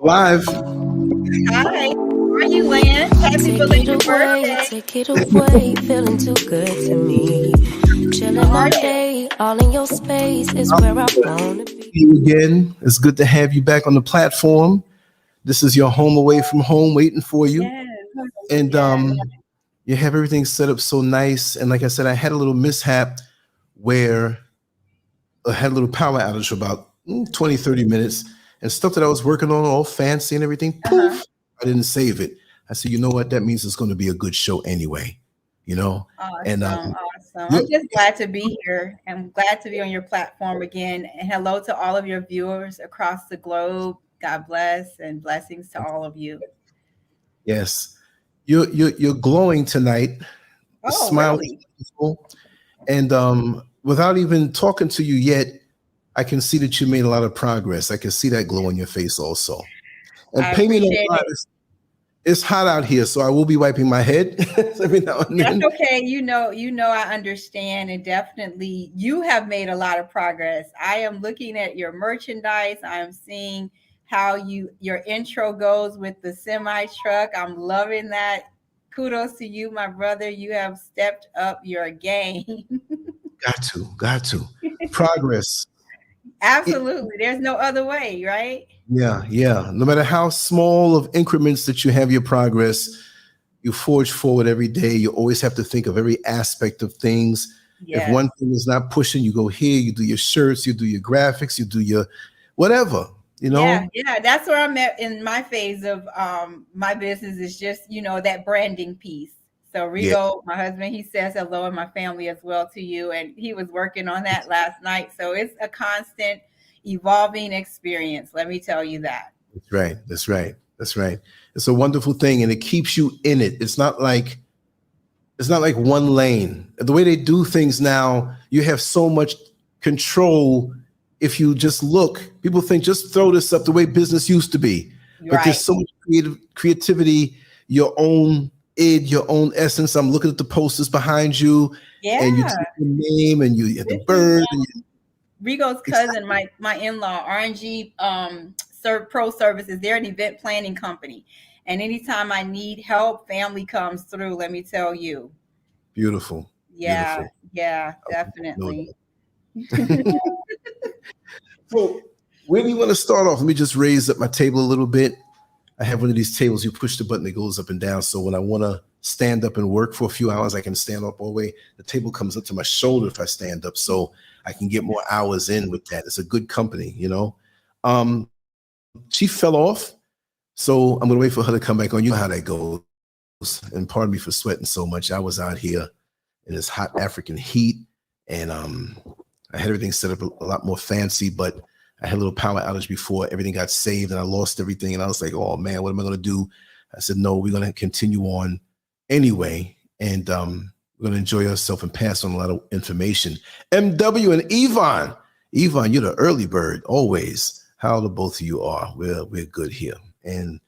Live. Hi, how are you, Lance? Happy belated birthday. Take it away, feeling too good to me. Chilling all day, all in your space is where I wanna be. You again. It's good to have you back on the platform. This is your home away from home waiting for you. Yes. And you have everything set up so nice. And like I said, I had a little mishap where I had a little power outage for about 20, 30 minutes, and stuff that I was working on all fancy and everything, poof, I didn't save it. I said, you know what? That means it's going to be a good show anyway, you know? Awesome, And awesome. I'm just glad to be here. I'm glad to be on your platform again. And hello to all of your viewers across the globe. God bless and blessings to all of you. Yes. You're glowing tonight. The smile is beautiful. And without even talking to you yet, I can see that you made a lot of progress. I can see that glow on your face also. And pay me no mind. It's hot out here, so I will be wiping my head every now and then. That's okay. You know, I understand, and definitely you have made a lot of progress. I am looking at your merchandise. I'm seeing how your intro goes with the semi truck. I'm loving that. Kudos to you, my brother. You have stepped up your game. Got to. Progress. Absolutely. There's no other way, right? Yeah. No matter how small of increments that you have your progress, you forge forward every day. You always have to think of every aspect of things. Yes. If one thing is not pushing, you go here, you do your shirts, you do your graphics, you do your whatever, you know? Yeah. That's where I'm at in my phase of my business is just, that branding piece. So Rigo, my husband, he says hello, and my family as well to you. And he was working on that last night. So it's a constant evolving experience. Let me tell you that. That's right. It's a wonderful thing, and it keeps you in it. It's not like one lane. The way they do things now, you have so much control. If you just look, people think just throw this up the way business used to be. But there's so much creativity, your own your own essence. I'm looking at the posters behind you, and you take your name, and you have the bird. Rigo's cousin, my in-law, RNG Pro Services. They're an event planning company, and anytime I need help, family comes through. Let me tell you. Beautiful. Yeah, definitely. So, where do you want to start off? Let me just raise up my table a little bit. I have one of these tables. You push the button, it goes up and down. So when I want to stand up and work for a few hours, I can stand up all the way. The table comes up to my shoulder if I stand up, so I can get more hours in with that. It's a good company, you know. She fell off, so I'm gonna wait for her to come back on. You know how that goes. And pardon me for sweating so much. I was out here in this hot African heat, and I had everything set up a lot more fancy, but I had a little power outage before everything got saved, and I lost everything. And I was like, oh man, what am I going to do? I said, no, we're going to continue on anyway. And we're going to enjoy ourselves and pass on a lot of information. MW and Yvonne. Yvonne, you're the early bird, always. How the both of you are. We're good here. And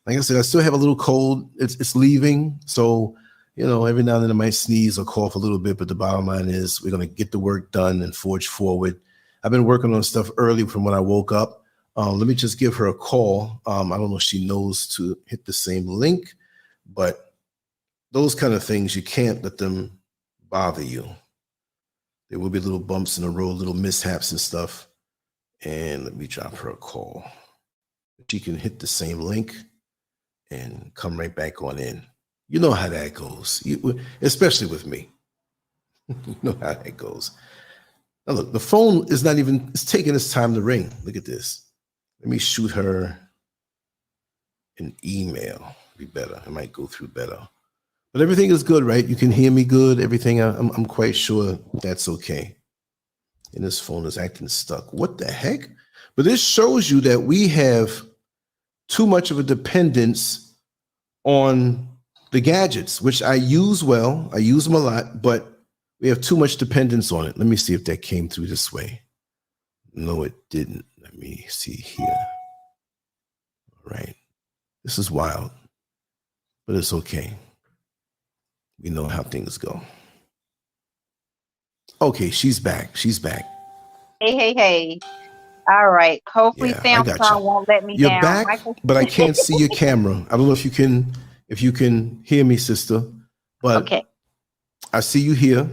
like I said, I still have a little cold. It's leaving. So, every now and then I might sneeze or cough a little bit, but the bottom line is we're going to get the work done and forge forward. I've been working on stuff early from when I woke up. Let me just give her a call. I don't know if she knows to hit the same link, but those kind of things, you can't let them bother you. There will be little bumps in the road, little mishaps and stuff. And let me drop her a call. She can hit the same link and come right back on in. You know how that goes, especially with me. You know how that goes. Now look, the phone is not even, it's taking its time to ring. Look at this. Let me shoot her an email. Be better. It might go through better. But everything is good, right? You can hear me good. Everything, I'm quite sure that's okay. And this phone is acting stuck. What the heck? But this shows you that we have too much of a dependence on the gadgets, which I use well. I use them a lot, but we have too much dependence on it. Let me see if that came through this way. No, it didn't. Let me see here. All right. This is wild, but it's okay. We know how things go. Okay, she's back. Hey. All right. Hopefully Yeah, I got you. Samsung won't let me You're down. back, but I can't see your camera. I don't know if you can hear me, sister. But Okay. I see you here.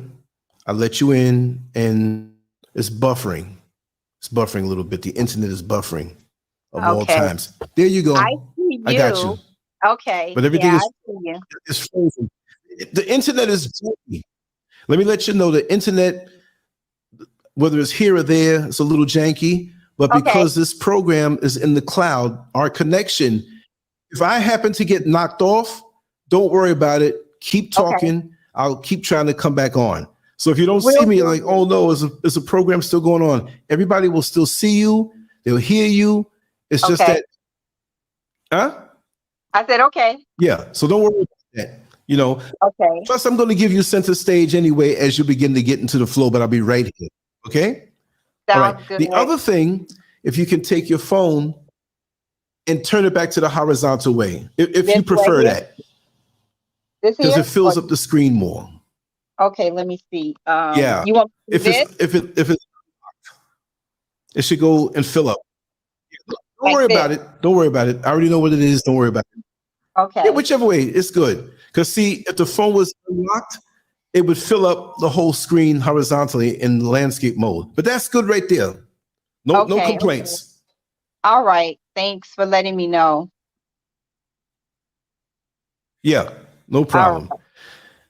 I let you in, and it's buffering. It's buffering a little bit. The internet is buffering of all Okay. times. There you go. I see I got you. you. Okay. But everything Yeah, I is see you. frozen. The internet is janky. Let me let you know the internet, whether it's here or there, it's a little janky. But Okay. because this program is in the cloud, our connection, if I happen to get knocked off, don't worry about it. Keep talking. I'll keep trying to come back on. So if you don't see me, like, oh no, is a program still going on? Everybody will still see you. They'll hear you. It's just that, huh? I said, okay. Yeah. So don't worry about that. You know. Okay. Plus, I'm going to give you center stage anyway as you begin to get into the flow, but I'll be right here. Okay. All right. Good. The other thing, if you can take your phone and turn it back to the horizontal way, if you prefer that, because it fills up the screen more. Okay, let me see. Yeah. You want If it's it should go and fill up. Don't worry about it. Don't worry about it. I already know what it is. Don't worry about it. Okay. Yeah, whichever way, it's good. Because see, if the phone was unlocked, it would fill up the whole screen horizontally in landscape mode. But that's good right there. No complaints. Okay. All right. Thanks for letting me know. Yeah, no problem. Right.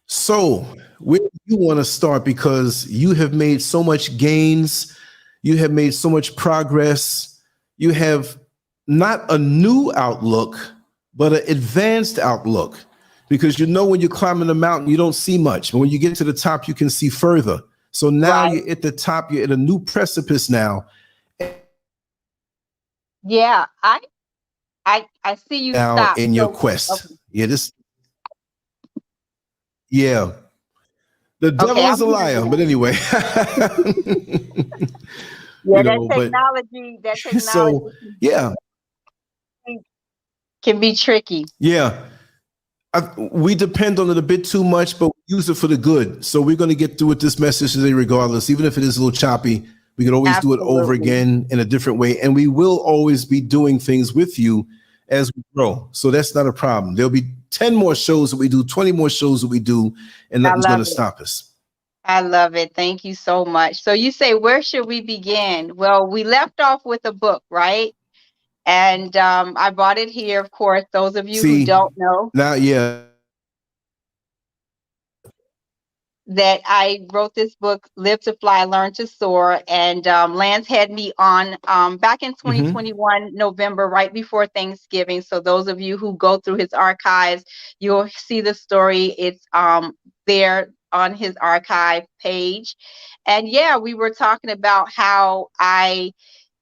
So where do you want to start? Because you have made so much gains. You have made so much progress. You have not a new outlook, but an advanced outlook. Because you know when you're climbing the mountain, you don't see much. But when you get to the top, you can see further. So now you're at the top. You're at a new precipice now. Yeah, I see you now stop. in your quest. Okay. Yeah. The devil is a liar, but anyway. Yeah, that technology. So yeah, can be tricky. Yeah. We depend on it a bit too much, but we use it for the good. So we're going to get through with this message today, regardless, even if it is a little choppy. We can always do it over again in a different way. And we will always be doing things with you as we grow. So that's not a problem. There'll be 10 more shows that we do, 20 more shows that we do, and nothing's going to stop us. I love it. Thank you so much. So you say, where should we begin? Well, we left off with a book, right? And I brought it here, of course. Those of you who don't know. Now, yeah. That I wrote this book, Live to Fly, Learn to Soar. And Lance had me on back in 2021, November, right before Thanksgiving. So those of you who go through his archives, you'll see the story. It's there on his archive page. And yeah, we were talking about how I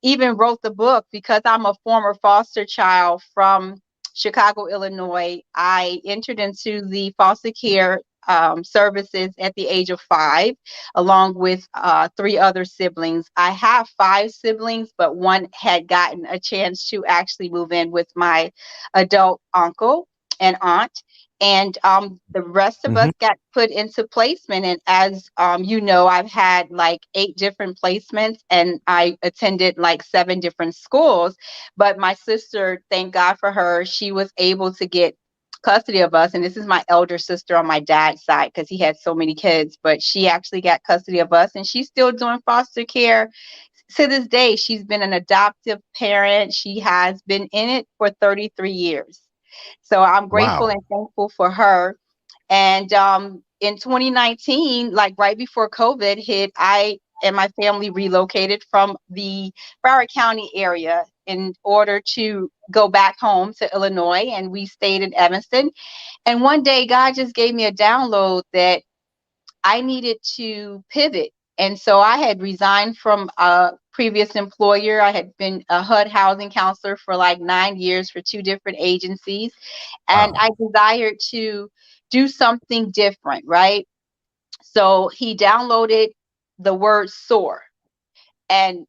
even wrote the book because I'm a former foster child from Chicago, Illinois. I entered into the foster care services at the age of 5, along with 3 other siblings. I have 5 siblings, but one had gotten a chance to actually move in with my adult uncle and aunt. And the rest of us got put into placement. And as you know, I've had like 8 different placements, and I attended like 7 different schools. But my sister, thank God for her, she was able to get custody of us. And this is my elder sister on my dad's side because he had so many kids. But she actually got custody of us, and she's still doing foster care to this day. She's been an adoptive parent. She has been in it for 33 years. So I'm grateful and thankful for her. And in 2019, like right before COVID hit, I and my family relocated from the Broward County area in order to go back home to Illinois. And we stayed in Evanston. And one day, God just gave me a download that I needed to pivot. And so I had resigned from a previous employer. I had been a HUD housing counselor for like 9 years for 2 different agencies. And I desired to do something different, right? So he downloaded the word SOAR. And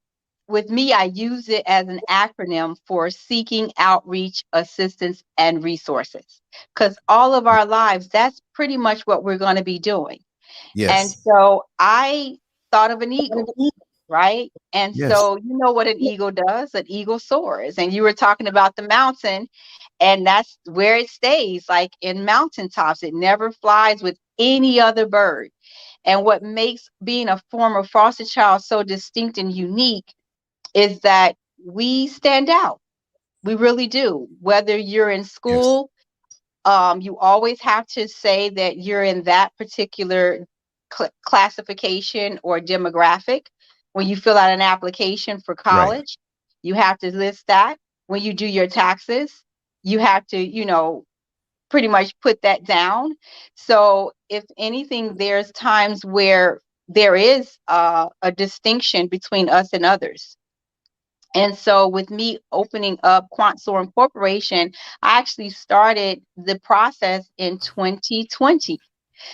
with me, I use it as an acronym for seeking outreach, assistance, and resources. Because all of our lives, that's pretty much what we're going to be doing. Yes. And so I thought of an eagle. right? And Yes. so you know what an eagle does? An eagle soars. And you were talking about the mountain, and that's where it stays, like in mountaintops. It never flies with any other bird. And what makes being a former foster child so distinct and unique is that we stand out. We really do. Whether you're in Yes. school, you always have to say that you're in that particular classification or demographic. When you fill out an application for Right. college, you have to list that. When you do your taxes, you have to, pretty much put that down. So, if anything, there's times where there is a distinction between us and others. And so with me opening up Quant Corporation, I actually started the process in 2020.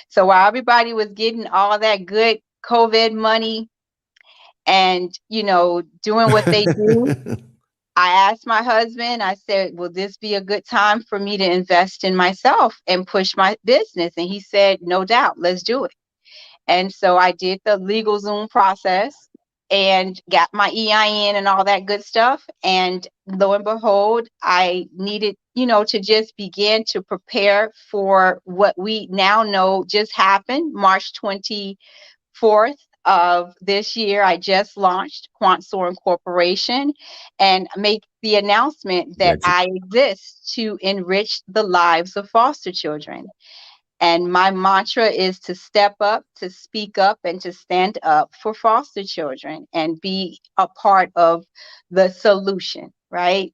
So while everybody was getting all that good COVID money and, doing what they do, I asked my husband, I said, will this be a good time for me to invest in myself and push my business? And he said, no doubt, let's do it. And so I did the legal Zoom process and got my EIN and all that good stuff. And lo and behold, I needed, to just begin to prepare for what we now know just happened, March 24th of this year. I just launched Quant Corporation and make the announcement that I exist to enrich the lives of foster children. And my mantra is to step up, to speak up, and to stand up for foster children and be a part of the solution, right?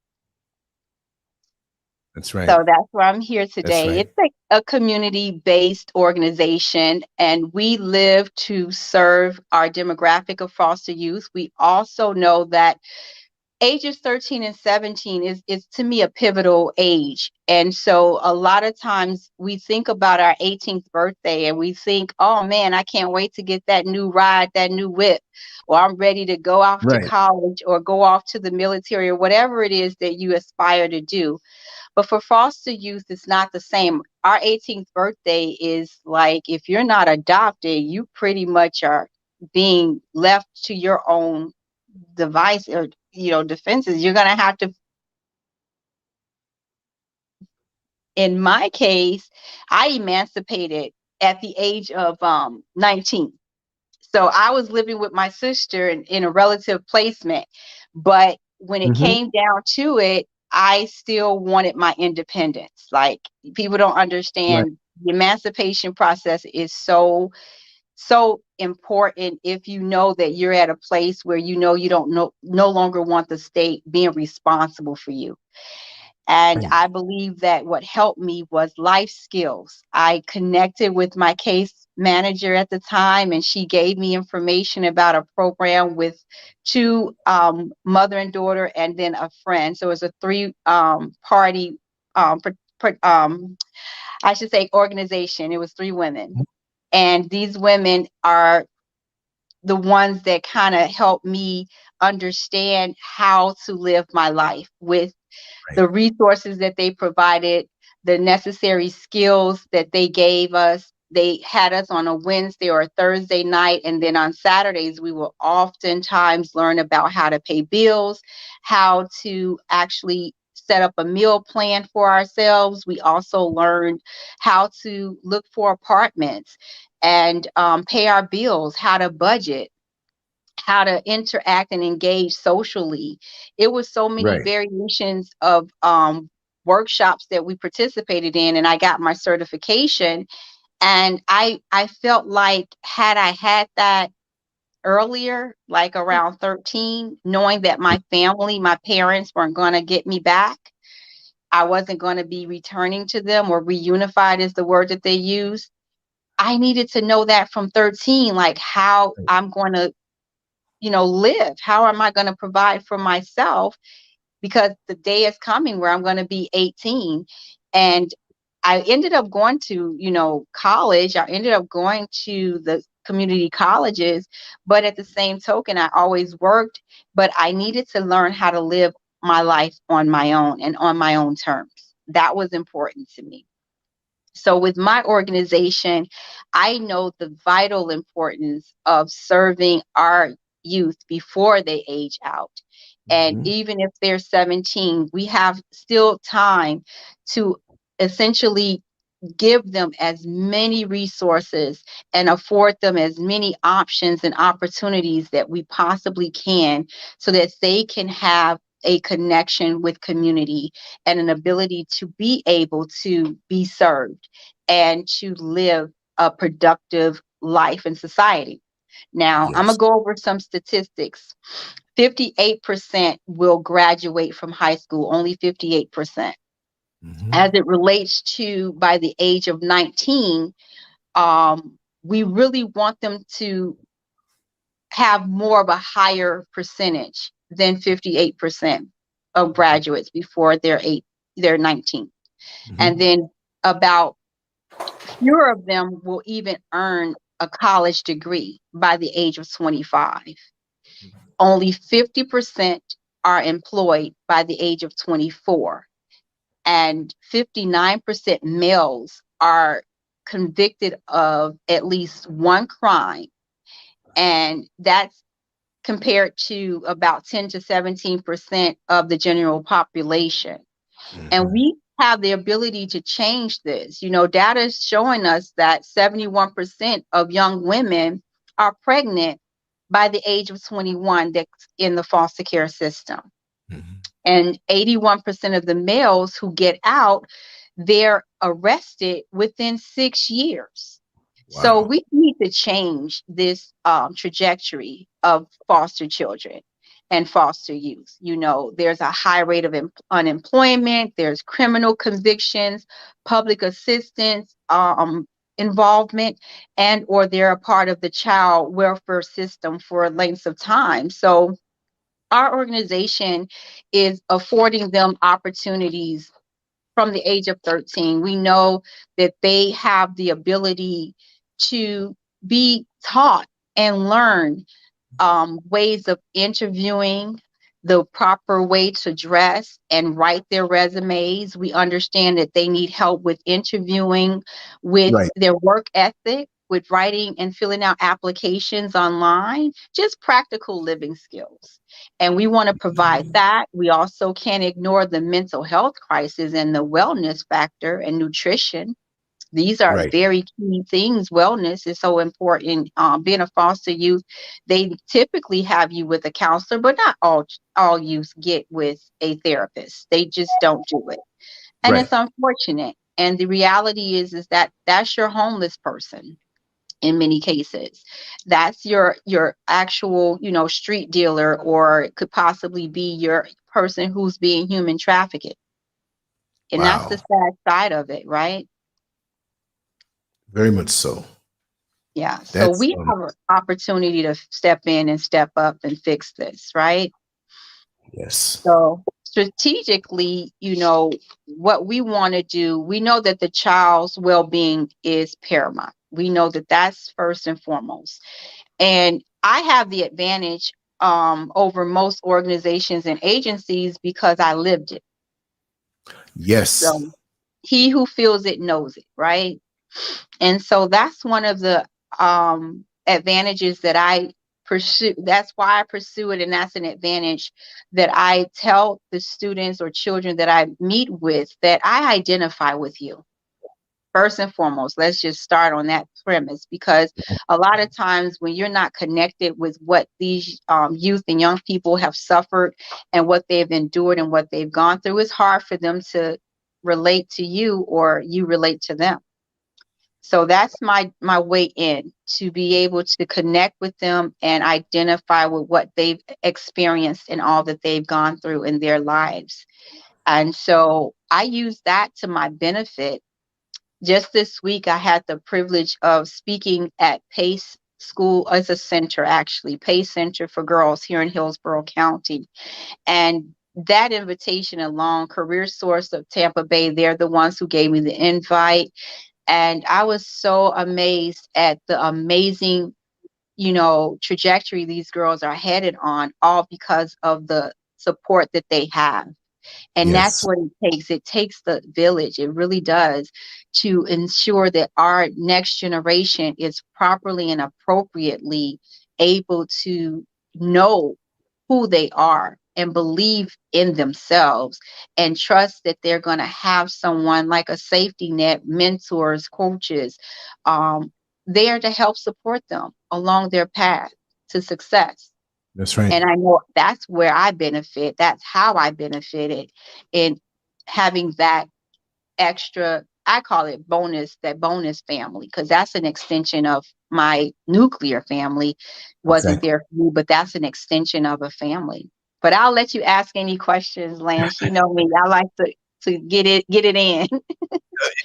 That's right. So that's where I'm here today. Right. It's like a community-based organization, and we live to serve our demographic of foster youth. We also know that ages 13 and 17 is to me a pivotal age. And so a lot of times we think about our 18th birthday and we think, oh man, I can't wait to get that new ride, that new whip, or I'm ready to go off to college or go off to the military or whatever it is that you aspire to do. But for foster youth, it's not the same. Our 18th birthday is like, if you're not adopted, you pretty much are being left to your own device or defenses. You're going to have to, in my case, I emancipated at the age of 19. So I was living with my sister in a relative placement, but when it came down to it, I still wanted my independence. Like, people don't understand, the emancipation process is so important if you know that you're at a place where you don't no longer want the state being responsible for you. And I believe that what helped me was life skills. I connected with my case manager at the time, and she gave me information about a program with two mother and daughter and then a friend. So it was a three-party, I should say, organization. It was three women. And these women are the ones that kind of helped me understand how to live my life with the resources that they provided, the necessary skills that they gave us. They had us on a Wednesday or a Thursday night, and then on Saturdays, we will oftentimes learn about how to pay bills, how to actually set up a meal plan for ourselves. We also learned how to look for apartments and pay our bills, how to budget, how to interact and engage socially. It was so many variations of workshops that we participated in, and I got my certification. And I felt like, had I had that earlier, like around 13, knowing that my family, my parents weren't going to get me back, I wasn't going to be returning to them, or reunified is the word that they use. I needed to know that from 13, like how I'm going to live. How am I going to provide for myself? Because the day is coming where I'm going to be 18. And I ended up going to, college. I ended up going to the community colleges. But at the same token, I always worked. But I needed to learn how to live my life on my own and on my own terms. That was important to me. So with my organization, I know the vital importance of serving our youth before they age out. And Mhm. even if they're 17, we have still time to essentially give them as many resources and afford them as many options and opportunities that we possibly can, so that they can have a connection with community and an ability to be able to be served and to live a productive life in society. Now, I'm Yes. going to go over some statistics. 58% will graduate from high school, only 58%. Mhm. As it relates to by the age of 19, we really want them to have more of a higher percentage than 58% of graduates before they're 19. And Mhm. then about fewer of them will even earn a college degree by the age of 25. Only 50% are employed by the age of 24. And 59% males are convicted of at least one crime. And that's compared to about 10 to 17% of the general population. And Mhm. we have the ability to change this. You know, data is showing us that 71% of young women are pregnant by the age of 21 that's in the foster care system. Mhm. And 81% of the males who get out, they're arrested within 6 years. So Wow. we need to change this trajectory of foster children and foster youth. You know, there's a high rate of unemployment, there's criminal convictions, public assistance involvement, and or they're a part of the child welfare system for lengths of time. So our organization is affording them opportunities from the age of 13. We know that they have the ability to be taught and learn ways of interviewing, the proper way to dress and write their resumes. We understand that they need help with interviewing, with Right. their work ethic, with writing and filling out applications online, just practical living skills. And we want to provide that. We also can't ignore the mental health crisis and the wellness factor and nutrition. These are Right. very key things. Wellness is so important. Being a foster youth, they typically have you with a counselor, but not all youth get with a therapist. They just don't do it, and Right. it's unfortunate. And the reality is that that's your homeless person in many cases. That's your actual, you know, street dealer, or it could possibly be your person who's being human trafficked. And that's the Wow. sad side of it, right? Very much so. Yeah. So That's we have an opportunity to step in and step up and fix this, right? yes. So strategically, you know, what we want to do, we know that the child's well-being is paramount. We know that that's first and foremost. And I have the advantage over most organizations and agencies because I lived it. Yes. So he who feels it knows it, right? And so that's one of the advantages that I pursue. That's why I pursue it. And that's an advantage that I tell the students or children that I meet with, that I identify with you. First and foremost, let's just start on that premise, because a lot of times when you're not connected with what these youth and young people have suffered and what they've endured and what they've gone through, it's hard for them to relate to you or you relate to them. So that's my way in, to be able to connect with them and identify with what they've experienced and all that they've gone through in their lives. And so I use that to my benefit. Just this week, I had the privilege of speaking at Pace School as a center, actually, Pace Center for Girls here in Hillsborough County. And that invitation alone, Career Source of Tampa Bay, they're the ones who gave me the invite. And I was so amazed at the amazing, you know, trajectory these girls are headed on, all because of the support that they have. And that's Yes. what it takes. It takes the village. It really does, to ensure that our next generation is properly and appropriately able to know who they are and believe in themselves and trust that they're going to have someone like a safety net, mentors, coaches, there to help support them along their path to success. That's right. And I know that's where I benefit. That's how I benefited in having that extra, I call it bonus, that bonus family, because that's an extension of my nuclear family. Wasn't Exactly. there for me, but that's an extension of a family. But I'll let you ask any questions, Lance. You know me. I like to get it in.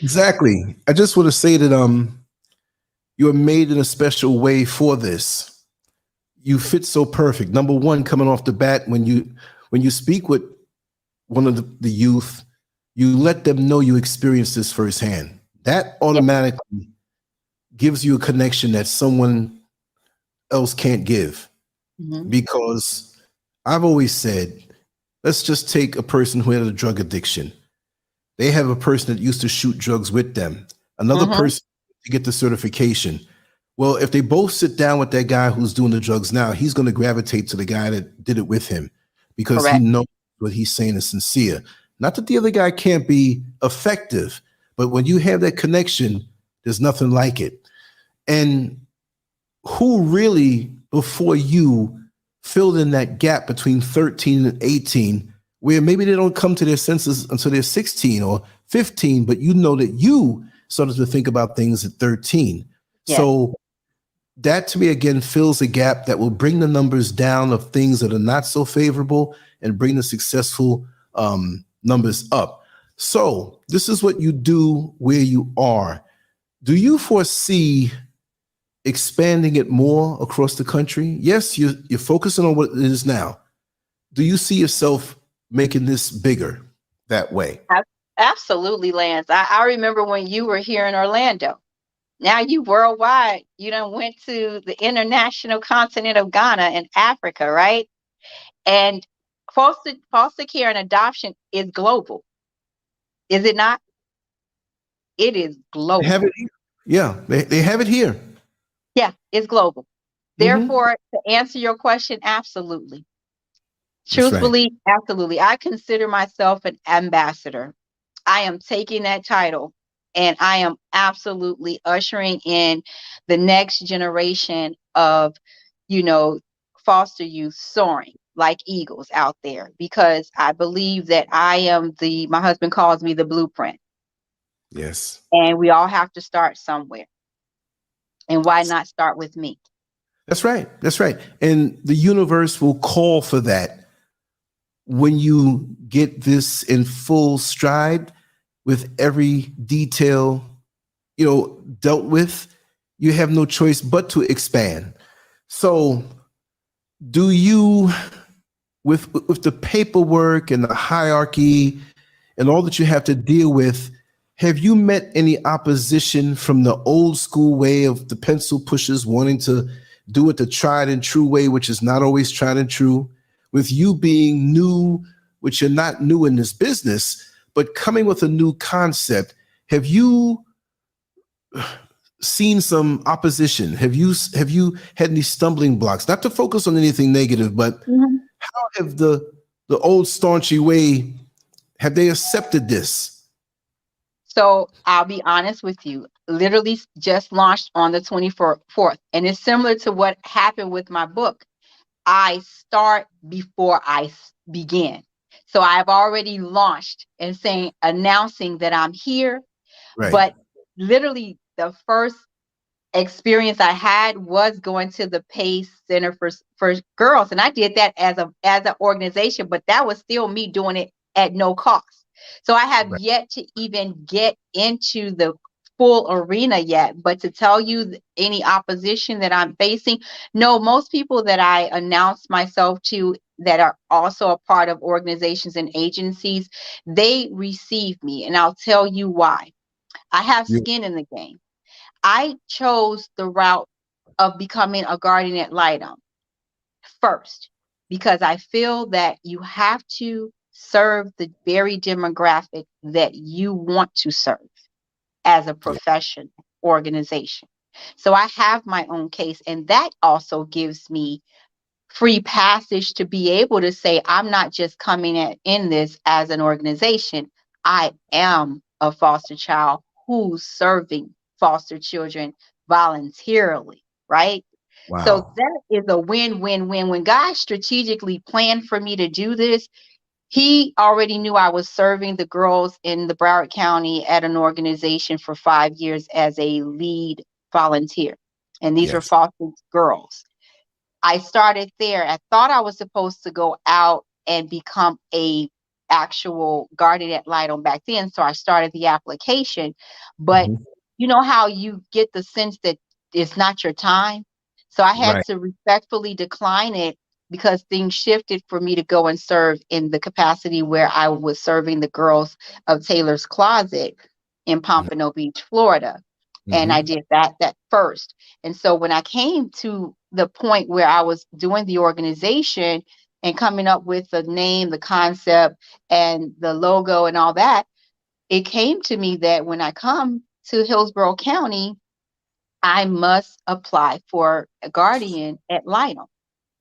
Exactly. I just want to say that you are made in a special way for this. You fit so perfect. Number one, coming off the bat, when you speak with one of the youth, you let them know you experienced this firsthand. That automatically gives you a connection that someone else can't give. Mm-hmm. Because I've always said, let's just take a person who had a drug addiction. They have a person that used to shoot drugs with them, another person to get the certification. Well, if they both sit down with that guy who's doing the drugs now, he's going to gravitate to the guy that did it with him because he knows what he's saying is sincere. Not that the other guy can't be effective, but when you have that connection, there's nothing like it. And who really, before you, filled in that gap between 13 and 18, where maybe they don't come to their senses until they're 16 or 15, but you know that you started to think about things at 13. Yes. So that, to me, again, fills a gap that will bring the numbers down of things that are not so favorable and bring the successful numbers up. So this is what you do where you are. Do you foresee expanding it more across the country? Yes, you're focusing on what it is now. Do you see yourself making this bigger that way? Absolutely, Lance. I remember when you were here in Orlando. Now you worldwide. You done went to the international continent of Ghana and Africa, right? And foster care and adoption is global. Is it not? It is global. They have it here. Yeah, they have it here. Yeah, it's global. Mm-hmm. Therefore, to answer your question, absolutely. Truthfully, absolutely. I consider myself an ambassador. I am taking that title and I am absolutely ushering in the next generation of, foster youth soaring like eagles out there, because I believe that I am my husband calls me the blueprint. Yes. And we all have to start somewhere. And why not start with me? That's right. That's right. And the universe will call for that when you get this in full stride with every detail, dealt with. You have no choice but to expand. So do you, with the paperwork and the hierarchy and all that you have to deal with, have you met any opposition from the old school way of the pencil pushers wanting to do it the tried and true way, which is not always tried and true? With you being new, which you're not new in this business, but coming with a new concept, have you seen some opposition? Have you had any stumbling blocks? Not to focus on anything negative, but how have the old staunchy way, have they accepted this? So I'll be honest with you, literally just launched on the 24th. And it's similar to what happened with my book. I start before I begin. So I've already launched and announcing that I'm here. Right. But literally the first experience I had was going to the PACE Center for Girls. And I did that as an organization, but that was still me doing it at no cost. So I have yet to even get into the full arena yet, but to tell you any opposition that I'm facing, no, most people that I announce myself to that are also a part of organizations and agencies, they receive me. And I'll tell you why. I have skin in the game. I chose the route of becoming a guardian ad litem first, because I feel that you have to serve the very demographic that you want to serve as a profession organization. So I have my own case, and that also gives me free passage to be able to say, I'm not just coming in this as an organization. I am a foster child who's serving foster children voluntarily, right? So Wow. that is a win-win-win. When God strategically planned for me to do this, he already knew I was serving the girls in the Broward County at an organization for 5 years as a lead volunteer. And these were Yes. foster girls. I started there. I thought I was supposed to go out and become a actual guardian ad litem back then. So I started the application. But Mhm. you know how you get the sense that it's not your time? So I had Right. to respectfully decline it because things shifted for me to go and serve in the capacity where I was serving the girls of Taylor's Closet in Pompano Beach, Florida. And I Mhm. did that first. And so when I came to the point where I was doing the organization and coming up with the name, the concept, and the logo and all that, it came to me that when I come to Hillsborough County, I must apply for a guardian ad litem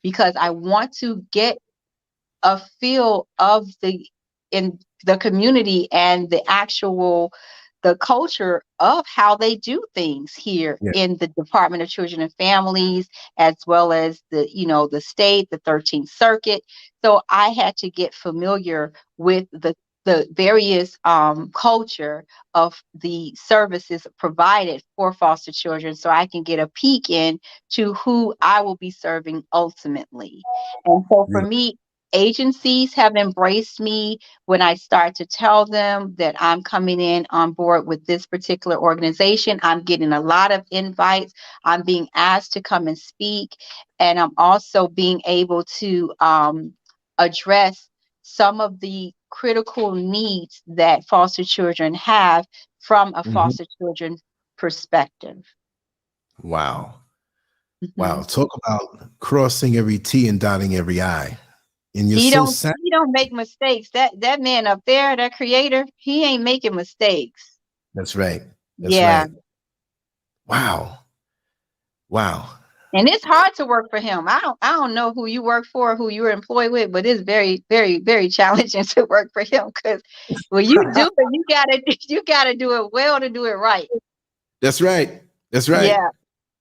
because I want to get a feel of the community and the culture of how they do things here Yeah. in the Department of Children and Families, as well as the state, the 13th Circuit. So I had to get familiar with the various culture of the services provided for foster children so I can get a peek in to who I will be serving ultimately. And so for Beautiful. me, agencies have embraced me when I start to tell them that I'm coming in on board with this particular organization. I'm getting a lot of invites. I'm being asked to come and speak. And I'm also being able to address some of the critical needs that foster children have from a Mhm. foster children perspective. Wow. Wow. Mhm. Talk about crossing every T and dotting every I. And you're He so don't sad. he don't make mistakes. That man up there, that creator, he ain't making mistakes. That's right. That's Yeah. right. Wow. Wow. And it's hard to work for him. I don't know who you work for, or who you're employed with, but it's very, very, very challenging to work for him because when you do it, you gotta do it well to do it right. That's right. That's right. Yeah,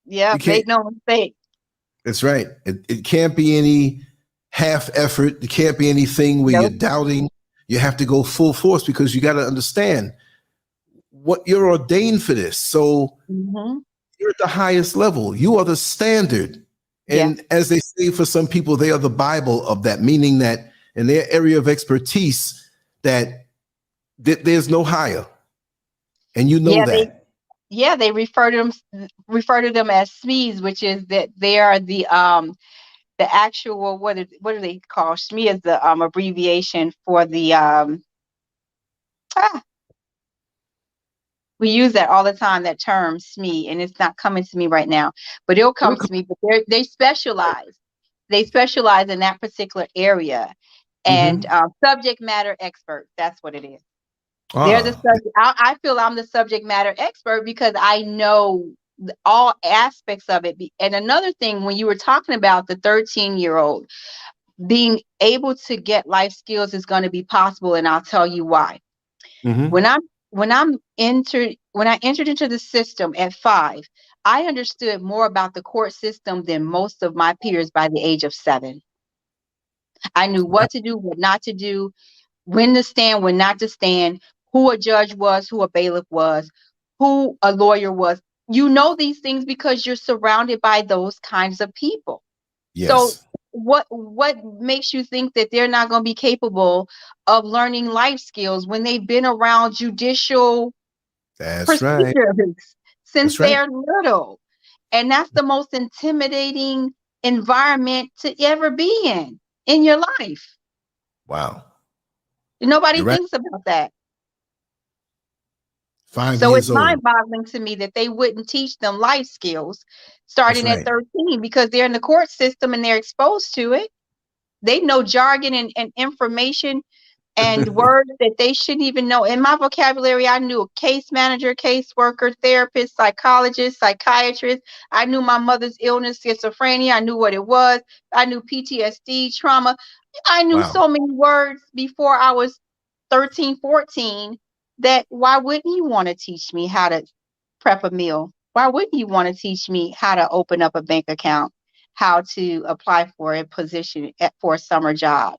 yeah, You can't. make no mistake. That's right. It can't be any half effort. It can't be anything where you're Nope. doubting. You have to go full force because you got to understand what you're ordained for this. So Hmm. you're at the highest level. You are the standard. Yeah. And as they say, for some people, they are the Bible of that, meaning that in their area of expertise, that there's no higher. And you know Yeah, that. they refer to them as SMEs, which is that they are the actual what do they call SME is the abbreviation for the ah, we use that all the time, that term SME, and it's not coming to me right now, but it'll come It'll to come. me. But they specialize in that particular area, and Mhm. subject matter expert. That's what it is. They're the Ah, subject. I feel I'm the subject matter expert because I know all aspects of it. And another thing, when you were talking about the 13-year-old being able to get life skills is going to be possible, and I'll tell you why. mhm. When I'm when I entered into the system at 5, I understood more about the court system than most of my peers by the age of 7. I knew Wow. what to do, what not to do, when to stand, when not to stand, who a judge was, who a bailiff was, who a lawyer was. You know these things because you're surrounded by those kinds of people. So Yes. what makes you think that they're not going to be capable of learning life skills when they've been around judicial That's right. procedures since That's right. they're little? And that's the most intimidating environment to ever be in your life. Wow. Nobody You're right. thinks about that. 5 So it's years old. mind-boggling to me that they wouldn't teach them life skills That's starting at right. 13 because they're in the court system and they're exposed to it. They know jargon and information and words that they shouldn't even know. In my vocabulary, I knew a case manager, caseworker, therapist, psychologist, psychiatrist. I knew my mother's illness, schizophrenia. I knew what it was. I knew PTSD, trauma. I knew Wow. so many words before I was 13, 14 that why wouldn't you want to teach me how to prep a meal? Why wouldn't you want to teach me how to open up a bank account, how to apply for a position for a summer job?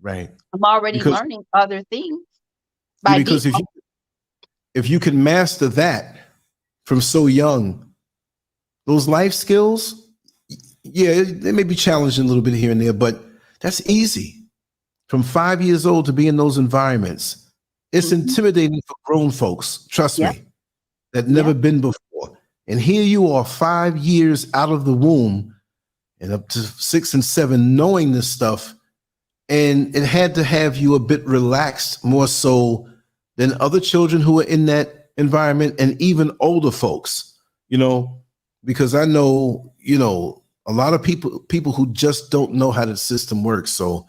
Right. I'm already Because learning other things by because default. if you can master that from so young, those life skills, yeah, they may be challenging a little bit here and there, but that's easy. From 5 years old to be in those environments, it's intimidating for grown folks, trust me, that never been before. And here you are 5 years out of the womb and up to 6 and 7 knowing this stuff. And it had to have you a bit relaxed more so than other children who are in that environment and even older folks, you know, because I know, you know, a lot of people who just don't know how the system works. So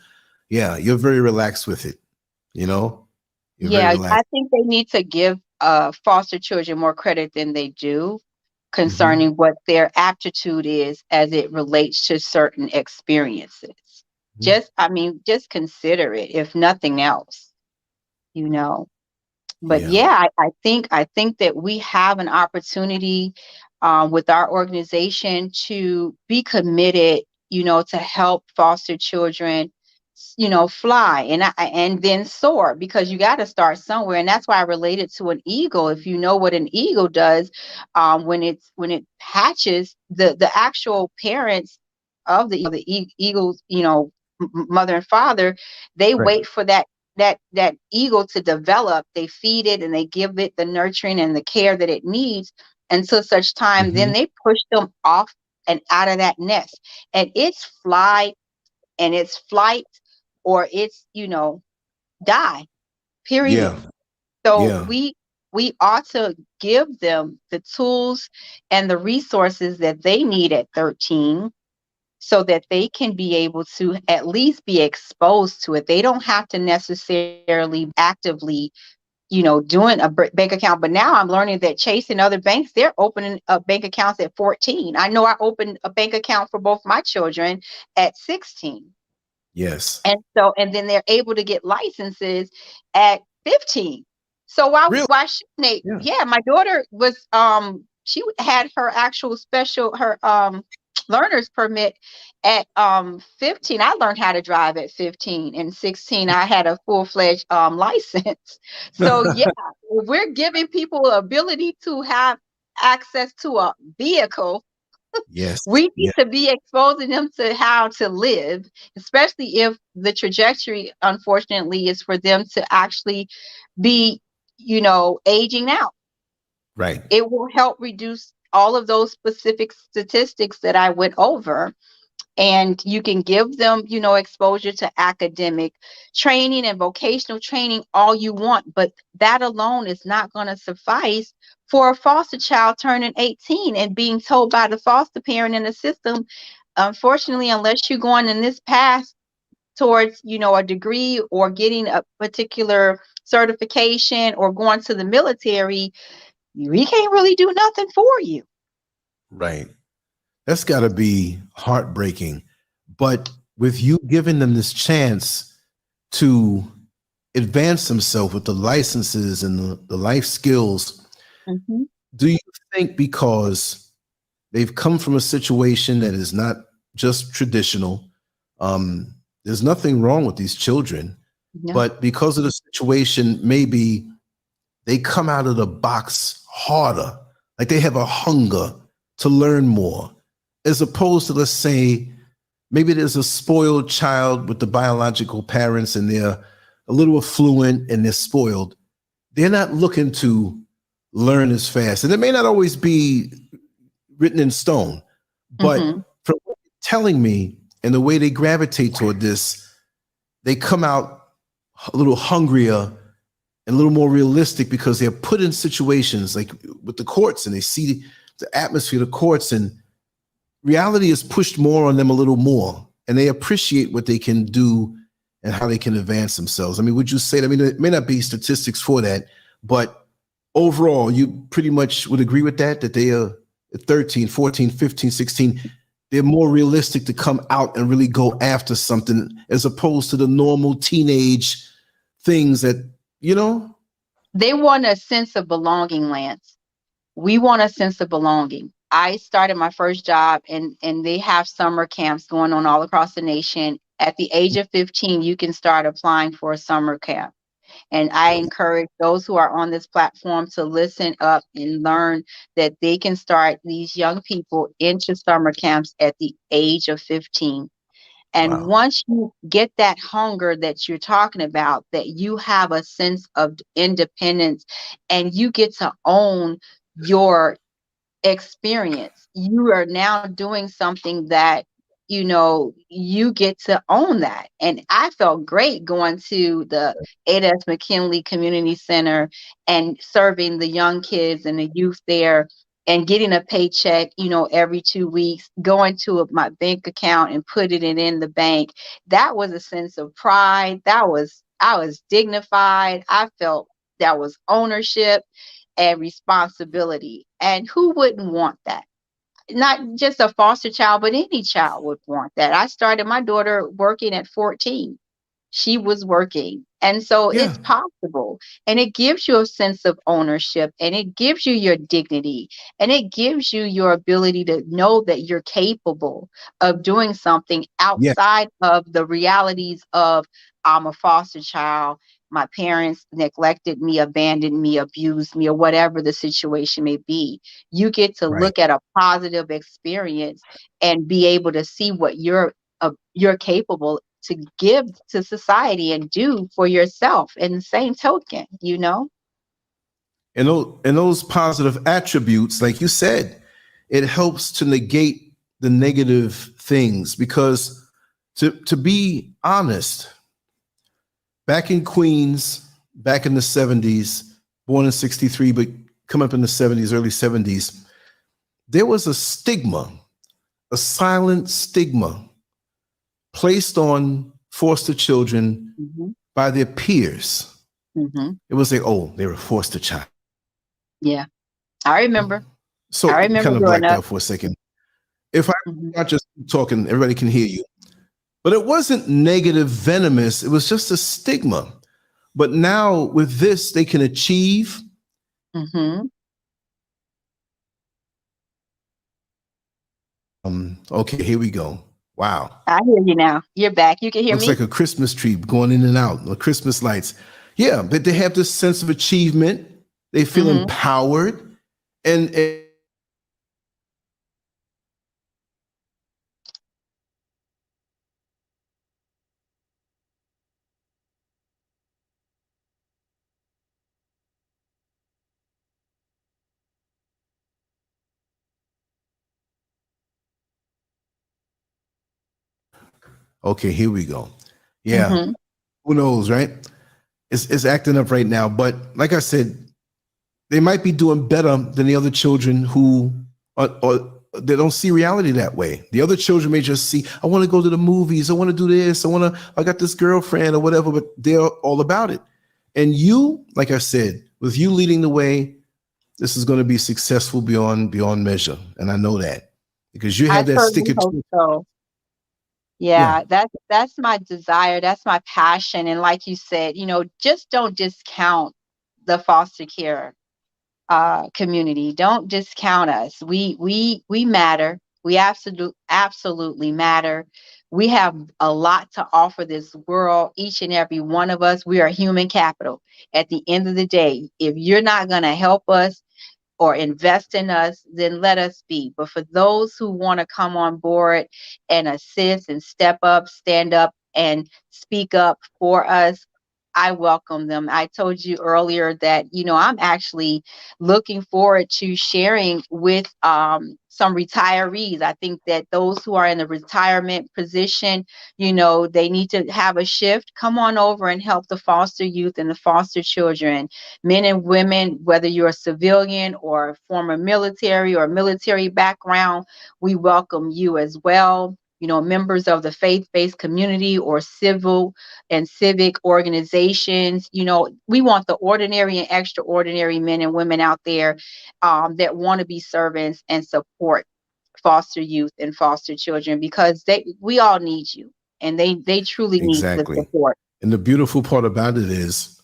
yeah, you're very relaxed with it, you know? You're very relaxed. I think they need to give foster children more credit than they do concerning what their aptitude is as it relates to certain experiences. Just consider it, if nothing else, you know. But I think that we have an opportunity with our organization to be committed, you know, to help foster children, you know, fly and then soar, because you got to start somewhere. And that's why I related to an eagle. If you know what an eagle does, when it hatches, the actual parents of the eagles, you know, mother and father, they wait for that eagle to develop. They feed it and they give it the nurturing and the care that it needs until such time. Then they push them off and out of that nest, and it's flight or it's, you know, die, period. So we ought to give them the tools and the resources that they need at 13 so that they can be able to at least be exposed to it. They don't have to necessarily actively, you know, doing a bank account. But now I'm learning that Chase and other banks, they're opening up bank accounts at 14. I know I opened a bank account for both my children at 16. Yes. And then they're able to get licenses at 15. So why shouldn't they? Yeah, my daughter was she had her actual learner's permit at 15. I learned how to drive at 15, and 16 I had a full-fledged license. So yeah, we're giving people the ability to have access to a vehicle. We need to be exposing them to how to live, especially if the trajectory, unfortunately, is for them to actually be, you know, aging out. Right. It will help reduce all of those specific statistics that I went over. And you can give them, you know, exposure to academic training and vocational training all you want, but that alone is not going to suffice for a foster child turning 18 and being told by the foster parent in the system, unfortunately, unless you're going in this path towards, you know, a degree or getting a particular certification or going to the military, we can't really do nothing for you. Right. That's got to be heartbreaking. But with you giving them this chance to advance themselves with the licenses and the life skills, do you think because they've come from a situation that is not just traditional, there's nothing wrong with these children, but because of the situation, maybe they come out of the box harder, like they have a hunger to learn more, as opposed to, let's say, maybe there's a spoiled child with the biological parents and they're a little affluent and they're spoiled. They're not looking to learn as fast. And it may not always be written in stone, but from what you're telling me and the way they gravitate toward this, they come out a little hungrier and a little more realistic because they're put in situations like with the courts and they see the atmosphere of the courts, and reality is pushed more on them a little more, and they appreciate what they can do and how they can advance themselves? I mean, would you say, I mean, there may not be statistics for that, but overall, you pretty much would agree with that they are 13, 14, 15, 16, they're more realistic to come out and really go after something as opposed to the normal teenage things that, you know? They want a sense of belonging, Lance. We want a sense of belonging. I started my first job and they have summer camps going on all across the nation. At the age of 15, you can start applying for a summer camp. And I encourage those who are on this platform to listen up and learn that they can start these young people into summer camps at the age of 15. And Wow. once you get that hunger that you're talking about, that you have a sense of independence and you get to own your experience, you are now doing something that, you know, you get to own that. And I felt great going to the A.S. McKinley Community Center and serving the young kids and the youth there and getting a paycheck, you know, every 2 weeks, going to my bank account and putting it in the bank. That was a sense of pride. I was dignified. I felt that was ownership and responsibility. And who wouldn't want that? Not just a foster child, but any child would want that. I started my daughter working at 14. She was working. And so it's possible. And it gives you a sense of ownership, and it gives you your dignity, and it gives you your ability to know that you're capable of doing something outside of the realities of I'm a foster child. My parents neglected me, abandoned me, abused me, or whatever the situation may be. You get to look at a positive experience and be able to see what you're capable to give to society and do for yourself in the same token, you know? And those positive attributes, like you said, it helps to negate the negative things, because to be honest, back in Queens, back in the 70s, born in 63, but come up in the 70s, early 70s, there was a stigma, a silent stigma placed on foster children by their peers. It was like, oh, they were a foster child. Yeah, I remember. So I remember kind of growing blacked up out for a second. If I'm not just talking, everybody can hear you. But it wasn't negative, venomous. It was just a stigma. But now with this, they can achieve. Okay, here we go. Wow. I hear you now. You're back. You can hear Looks me? like a Christmas tree going in and out, the Christmas lights. Yeah, but they have this sense of achievement. They feel empowered. And okay, here we go. Yeah. Who knows, right? It's acting up right now. But like I said, they might be doing better than the other children who or they don't see reality that way. The other children may just see, I want to go to the movies, I want to do this, I got this girlfriend or whatever, but they're all about it. And you, like I said, with you leading the way, this is going to be successful beyond measure. And I know that because you have that sticker. So. Yeah, that's my desire. That's my passion. And like you said, you know, just don't discount the foster care community. Don't discount us. We matter. We absolutely matter. We have a lot to offer this world. Each and every one of us, we are human capital. At the end of the day, if you're not going to help us or invest in us, then let us be. But for those who want to come on board and assist and step up, stand up and speak up for us, I welcome them. I told you earlier that, you know, I'm actually looking forward to sharing with some retirees. I think that those who are in the retirement position, you know, they need to have a shift. Come on over and help the foster youth and the foster children, men and women, whether you're a civilian or former military or military background, we welcome you as well. members of the faith-based community or civil and civic organizations. We want the ordinary and extraordinary men and women out there that want to be servants and support foster youth and foster children, because we all need you, and they truly need the Exactly. support. And the beautiful part about it is,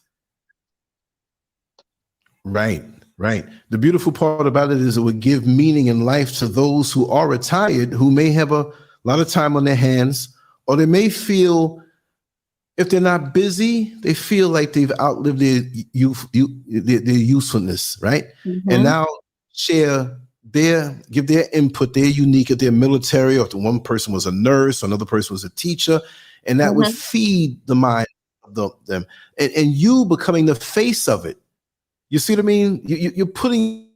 right. The beautiful part about it is it would give meaning in life to those who are retired, who may have a lot of time on their hands, or they may feel, if they're not busy, they feel like they've outlived their usefulness, right? Mm-hmm. And now give their input, their unique, if they're military, or if the one person was a nurse, or another person was a teacher, and that would feed the mind of them. And you becoming the face of it. You see what I mean? You're putting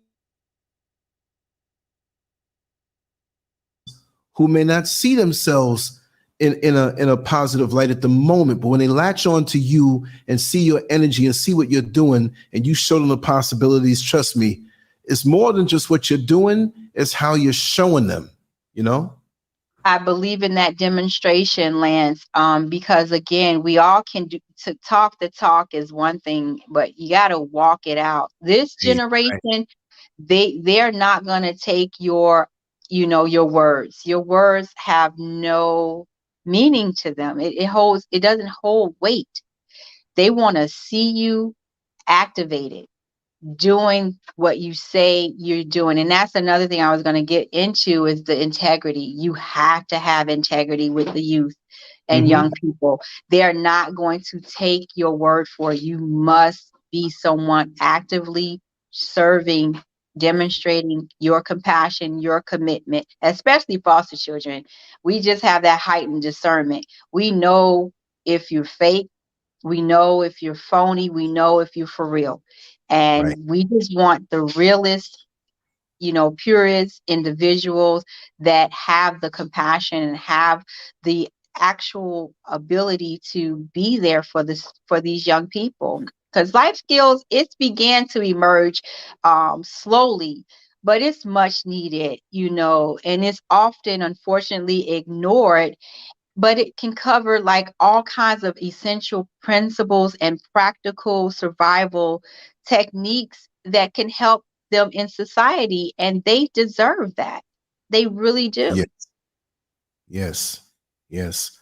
who may not see themselves in a positive light at the moment, but when they latch on to you and see your energy and see what you're doing, and you show them the possibilities, trust me, it's more than just what you're doing, it's how you're showing them, I believe in that demonstration, Lance, because again, we all can to talk the talk is one thing, but you got to walk it out. This generation, they're not going to take your words. Your words have no meaning to them. It doesn't hold weight. They want to see you activated, doing what you say you're doing. And that's another thing I was going to get into, is the integrity. You have to have integrity with the youth and young people. They're not going to take your word for it. You must be someone actively serving, demonstrating your compassion, your commitment, especially foster children. We just have that heightened discernment. We know if you're fake. We know if you're phony. We know if you're for real. And we just want the realest, purest individuals that have the compassion and have the actual ability to be there for these young people. Because life skills, it's began to emerge slowly, but it's much needed, and it's often, unfortunately, ignored. But it can cover like all kinds of essential principles and practical survival techniques that can help them in society, and they deserve that. They really do. Yes. So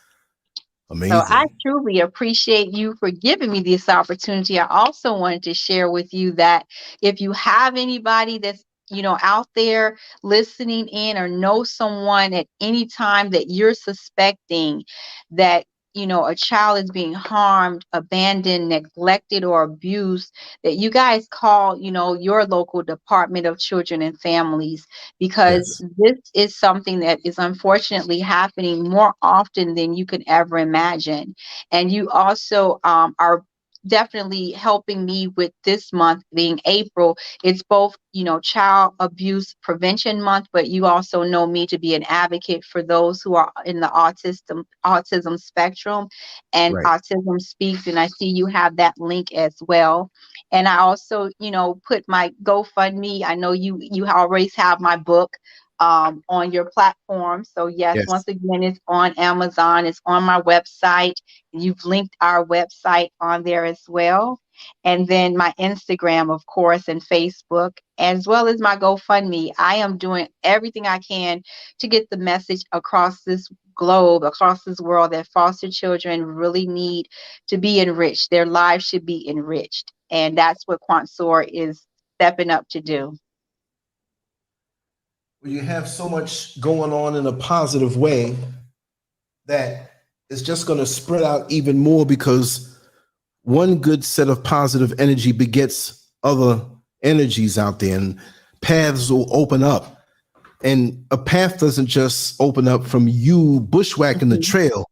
I Amazing. truly appreciate you for giving me this opportunity. I also wanted to share with you that if you have anybody that's out there listening in, or know someone at any time that you're suspecting that a child is being harmed, abandoned, neglected, or abused, that you guys call your local Department of Children and Families, because this is something that is unfortunately happening more often than you can ever imagine. And you also are definitely helping me with this month being April. It's both, Child Abuse Prevention Month, but you also know me to be an advocate for those who are in the autism spectrum, and Autism Speaks. And I see you have that link as well. And I also, put my GoFundMe. I know you always have my book on your platform. So yes, once again, it's on Amazon. It's on my website. You've linked our website on there as well. And then my Instagram, of course, and Facebook, as well as my GoFundMe. I am doing everything I can to get the message across this globe, across this world, that foster children really need to be enriched. Their lives should be enriched. And that's what Quant S.O.A.R is stepping up to do. You have so much going on in a positive way that it's just going to spread out even more, because one good set of positive energy begets other energies out there, and paths will open up. And a path doesn't just open up from you bushwhacking the trail,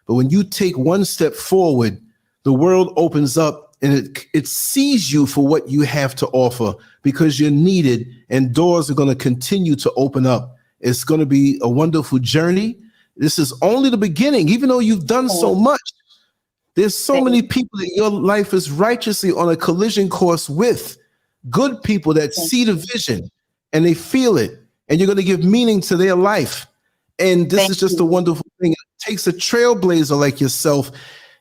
but when you take one step forward, the world opens up, and it sees you for what you have to offer, because you're needed, and doors are going to continue to open up. It's going to be a wonderful journey. This is only the beginning. Even though you've done so much, there's so many people that your life is righteously on a collision course with. Good people that see the vision and they feel it, and you're going to give meaning to their life. And this Thank is just a you. wonderful thing. It takes a trailblazer like yourself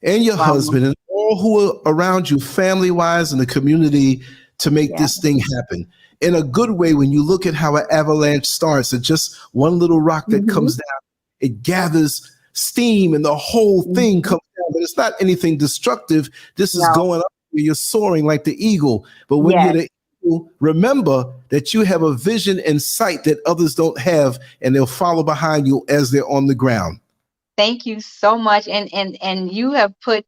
and your Wow. husband and all who are around you, family-wise, in the community, to make Yeah. this thing happen. In a good way, when you look at how an avalanche starts, it's just one little rock that comes down, it gathers steam and the whole thing comes down. But it's not anything destructive. This is No. going up where you're soaring like the eagle. But when Yes. you're the eagle, remember that you have a vision and sight that others don't have, and they'll follow behind you as they're on the ground. Thank you so much. And you have put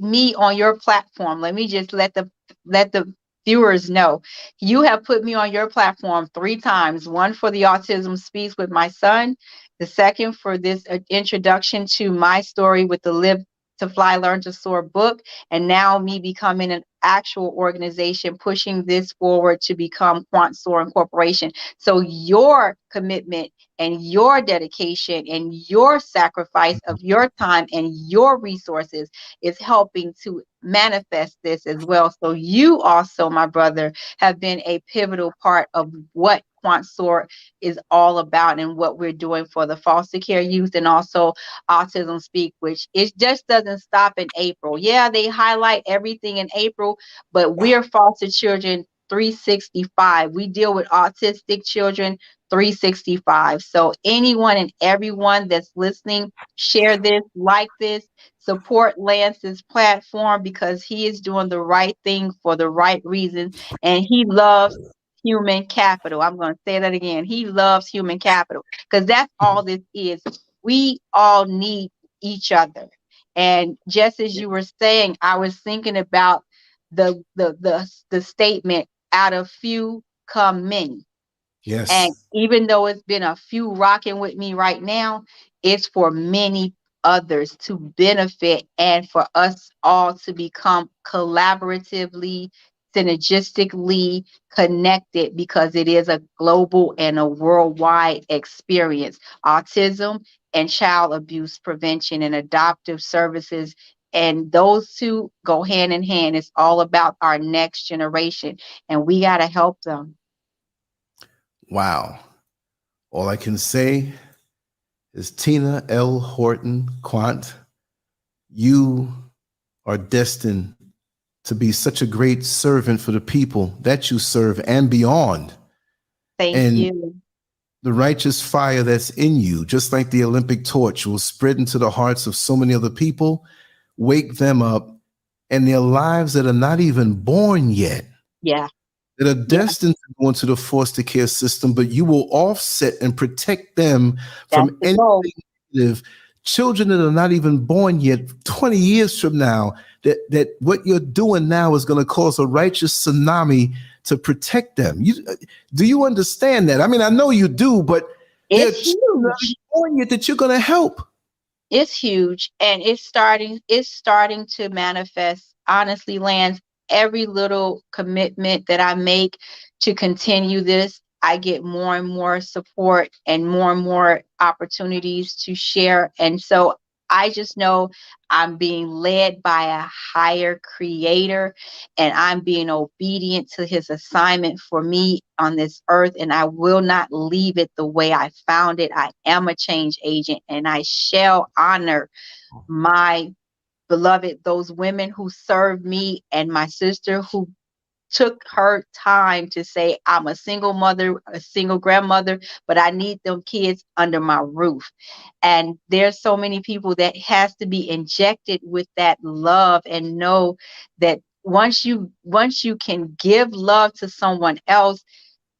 me on your platform. Let me just let the viewers know. You have put me on your platform 3 times. One for the Autism Speaks with my son, the second for this introduction to my story with the Live to Fly, Learn to Soar book, and now me becoming an actual organization pushing this forward to become Quant S.O.A.R Incorporation. So your commitment and your dedication and your sacrifice of your time and your resources is helping to manifest this as well. So you also, my brother, have been a pivotal part of what Quant S.O.A.R is all about and what we're doing for the foster care youth and also Autism Speak, which it just doesn't stop in April. Yeah, they highlight everything in April, but we're foster children 365. We deal with autistic children 365. So anyone and everyone that's listening, share this, like this, support Lance's platform because he is doing the right thing for the right reason, and he loves human capital. I'm going to say that again. He loves human capital because that's all this is. We all need each other. And just as you were saying, I was thinking about the statement, out of few come many. Yes. And even though it's been a few rocking with me right now, it's for many others to benefit and for us all to become collaboratively, synergistically connected because it is a global and a worldwide experience. Autism and child abuse prevention and adoptive services, and those two go hand in hand. It's all about our next generation, and we got to help them. Wow. All I can say is, Tina L. Horton Quant, you are destined to be such a great servant for the people that you serve and beyond. Thank you. The righteous fire that's in you, just like the Olympic torch, will spread into the hearts of so many other people, wake them up, and their lives that are not even born yet, Yeah. that are destined to go into the foster care system, but you will offset and protect them from anything negative. Children that are not even born yet, 20 years from now, that what you're doing now is going to cause a righteous tsunami to protect them. Do you understand that? I mean, I know you do, but it's huge. Born yet that you're going to help. It's huge, and it's starting to manifest. Honestly, Lance, every little commitment that I make to continue this, I get more and more support and more opportunities to share. And so I just know I'm being led by a higher creator, and I'm being obedient to his assignment for me on this earth, and I will not leave it the way I found it. I am a change agent, and I shall honor my beloved, those women who served me, and my sister who took her time to say, I'm a single mother, a single grandmother, but I need them kids under my roof. And there's so many people that has to be injected with that love, and know that once you can give love to someone else,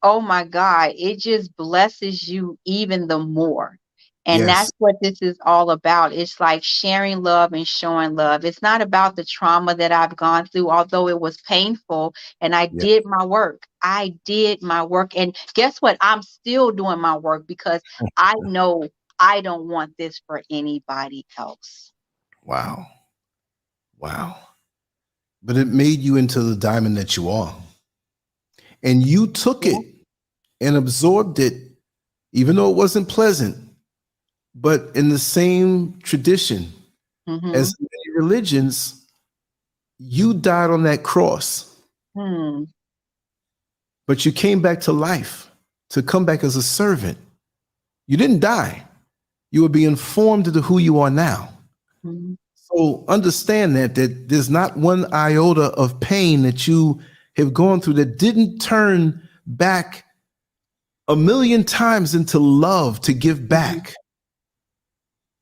oh my God, it just blesses you even the more. And Yes. that's what this is all about. It's like sharing love and showing love. It's not about the trauma that I've gone through, although it was painful, and I did my work. I did my work. And guess what? I'm still doing my work because I know I don't want this for anybody else. Wow. Wow. But it made you into the diamond that you are. And you took it and absorbed it, even though it wasn't pleasant. But in the same tradition as many religions, you died on that cross. But you came back to life, to come back as a servant. You didn't die. you will be informed into who you are now. Mm-hmm. So understand that there's not one iota of pain that you have gone through that didn't turn back 1,000,000 times into love to give back.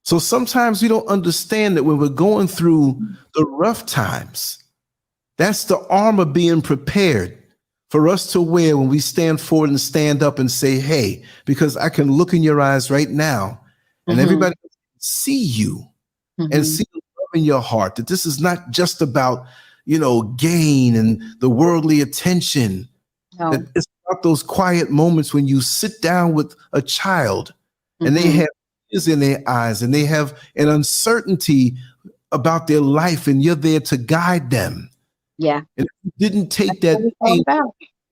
So sometimes we don't understand that when we're going through the rough times, that's the armor being prepared for us to wear when we stand forward and stand up and say, hey, because I can look in your eyes right now and everybody can see you and see the love in your heart, that this is not just about, gain and the worldly attention. No. That it's about those quiet moments when you sit down with a child and they have tears in their eyes and they have an uncertainty about their life and you're there to guide them. Yeah. And if you didn't take that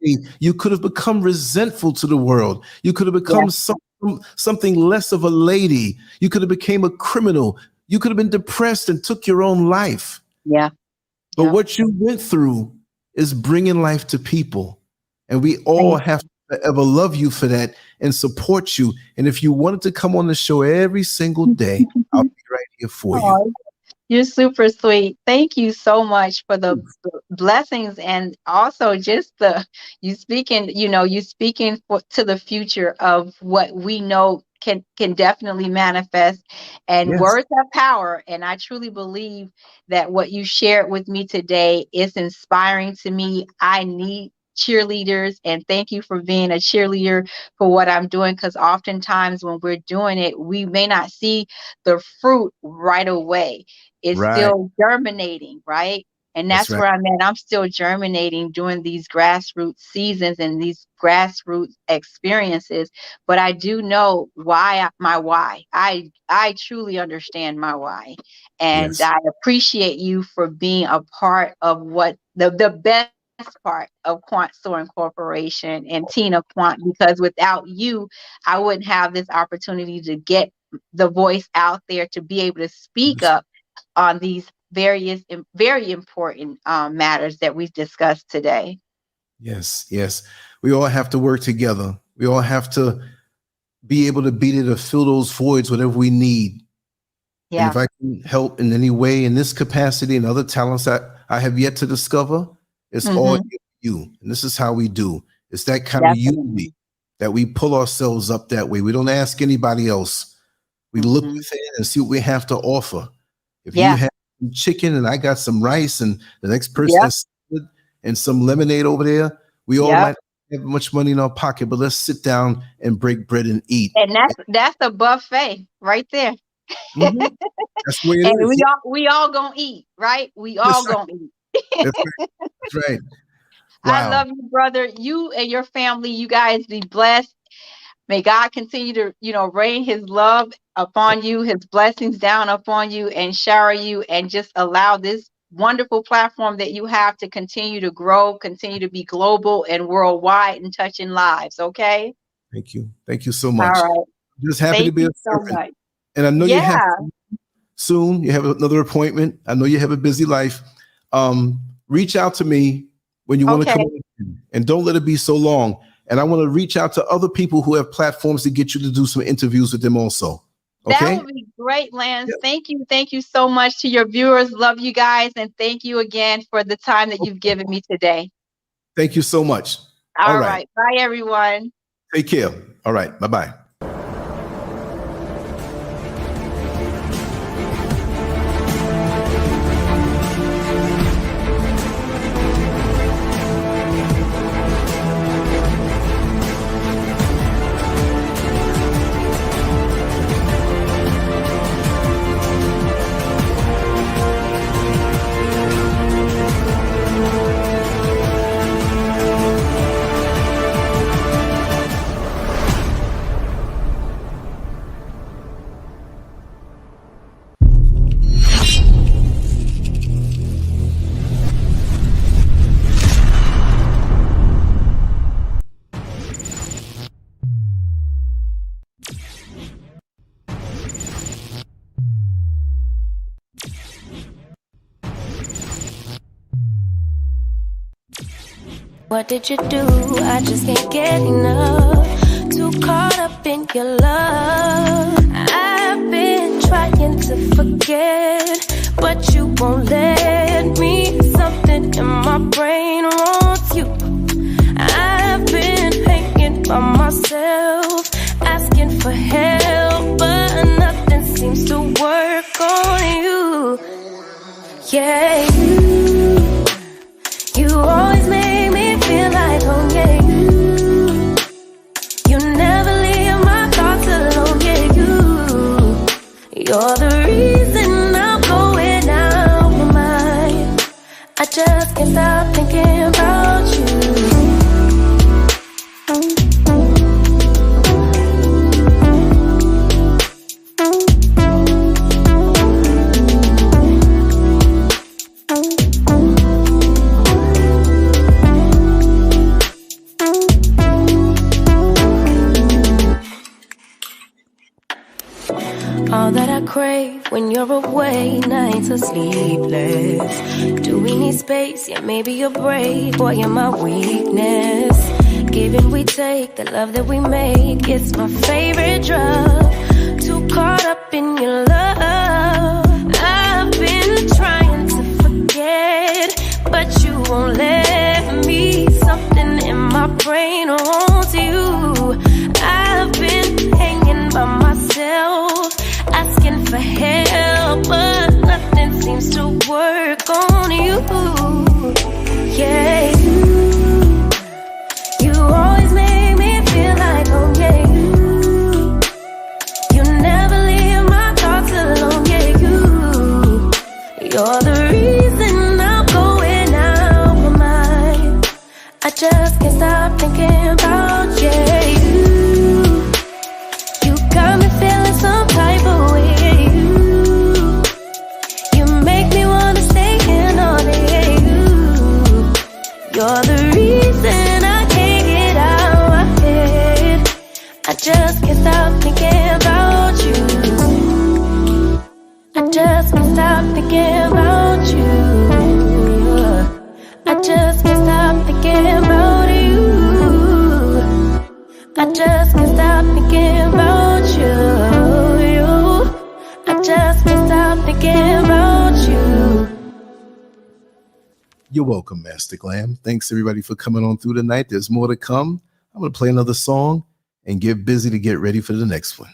pain, you could have become resentful to the world. You could have become something less of a lady. You could have became a criminal. You could have been depressed and took your own life. Yeah. But what you went through is bringing life to people. And we all have to ever love you for that and support you. And if you wanted to come on the show every single day, I'll be right here for you. You're super sweet. Thank you so much for the blessings and also just you speaking to the future of what we know can definitely manifest, and words have power. And I truly believe that what you shared with me today is inspiring to me. I need cheerleaders, and thank you for being a cheerleader for what I'm doing, because oftentimes when we're doing it, we may not see the fruit right away. It's still germinating, right? And that's where I'm at. I'm still germinating during these grassroots seasons and these grassroots experiences. But I do know my why. I truly understand my why. And I appreciate you for being a part of what the best part of Quant S.O.A.R Incorporation and Tina Quant, because without you, I wouldn't have this opportunity to get the voice out there, to be able to speak up on these various very important matters that we've discussed today. Yes. We all have to work together. We all have to be able to be there to fill those voids, whatever we need. Yeah. And if I can help in any way in this capacity and other talents that I have yet to discover, it's all you. And this is how we do. It's that kind of unity that we pull ourselves up that way. We don't ask anybody else. We look within and see what we have to offer. If you have some chicken and I got some rice and the next person has salad and some lemonade over there, we all might have much money in our pocket, but let's sit down and break bread and eat. And that's a buffet right there. That's the way it is. We all gonna eat, right? We all gonna eat. That's right. Wow. I love you, brother. You and your family, you guys be blessed. May God continue to, rain his love upon you, his blessings down upon you, and shower you, and just allow this wonderful platform that you have to continue to grow, continue to be global and worldwide and touching lives. Okay. Thank you. Thank you so much. All right. I'm just happy to be a servant. So and I know you have soon, you have another appointment. I know you have a busy life. Reach out to me when you want to come in, and don't let it be so long. And I want to reach out to other people who have platforms to get you to do some interviews with them also. Okay? That would be great, Lance. Thank you. Thank you so much to your viewers. Love you guys. And thank you again for the time that you've given me today. Thank you so much. All right. Bye, everyone. Take care. All right. Bye-bye. What did you do? I just can't get enough. Too caught up in your love. I forget, but you won't let me. Something in my brain wants you. I've been hanging by myself, asking for help, but nothing seems to work on you. Yeah, you always make me feel like home. Yeah, you never leave my thoughts alone. Yeah, you're the reason I'm going out my mind. I just can't stop thinking about you. All that I crave when you're away, nights are sleepless. Do we need space? Yeah, maybe a break. Boy, you're my weakness. Give and we take, the love that we make, it's my favorite drug. Too caught up in your love. I've been trying to forget, but you won't let me. Something in my brain wants you. I've been hanging by myself, asking for help, but nothing seems to work on you. Yeah, you always make me feel like home. Yeah, you never leave my thoughts alone. Yeah, you're the reason I'm going out my mind. I just can't stop thinking about you. You got me feeling some type of way. You're the reason I can't get out my head. I just can't stop thinking about you. I just can't stop thinking about you. I just can't stop thinking about you. I just can't stop thinking about you. I just can't stop thinking about you. You're welcome, Master Glam. Thanks everybody for coming on through tonight. There's more to come. I'm going to play another song and get busy to get ready for the next one.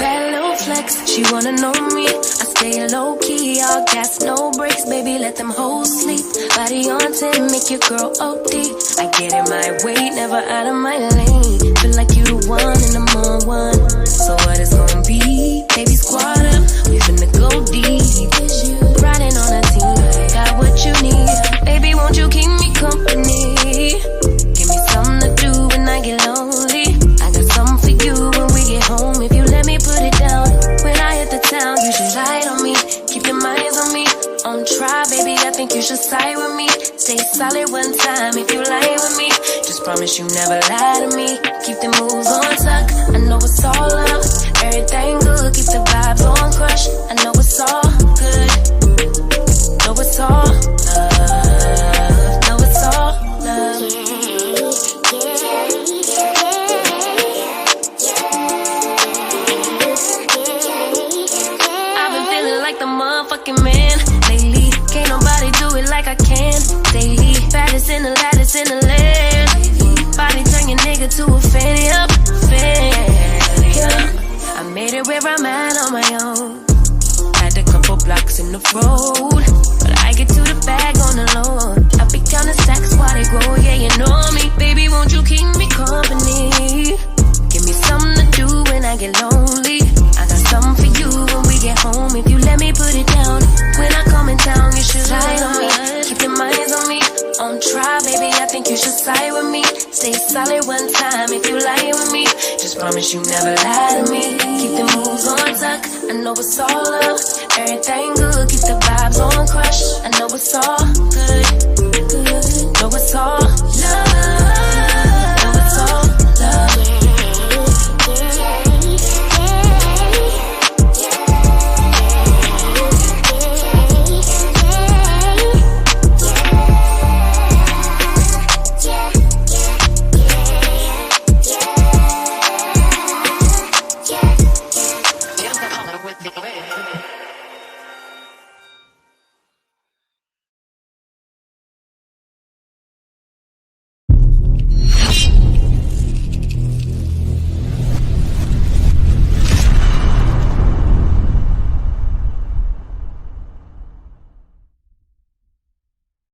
Bad little flex, she wanna know me. I stay low key, all gas, no brakes. Baby, let them hoes sleep. Body on 10, make your girl OD. I get in my way, never out of my lane. Feel like you the one and I'm on one. So what it's gonna be? Baby, squad up, we finna go deep. Riding on a team, got what you need. Baby, won't you keep me company? Give me something to do when I get lonely. I got something for you when we get home. If you let me put it down, when I hit the town, you should lie on me. Keep your minds on me. On try, baby, I think you should side with me. Stay solid one time if you lie with me. Just promise you never lie to me. Keep the moves on tuck, I know it's all up. Everything good, keep the vibes on crush. I know it's all good. Know it's all love. Know it's all love. I've been feeling like the motherfucking man lately. Can't nobody do it like I can daily. Baddest in the lattice in the land. Body turn your nigga to a fan up, fan. Yeah. I made it where I'm at on my own. Had a couple blocks in the road, but I get to the bag on the loan. I be counting stacks while they grow, yeah, you know me. Baby, won't you keep me company? Give me something to do when I get lonely. I got something for you when we get home. If you let me put it down, when I come in town, you should slide on me. Keep your minds on me. On try, baby, I think you should side with me. Stay solid one time if you lie with me. Just promise you never lie to me. Keep the moves on tuck, I know it's all up. Everything good, keep the vibes on crush. I know it's all good, good.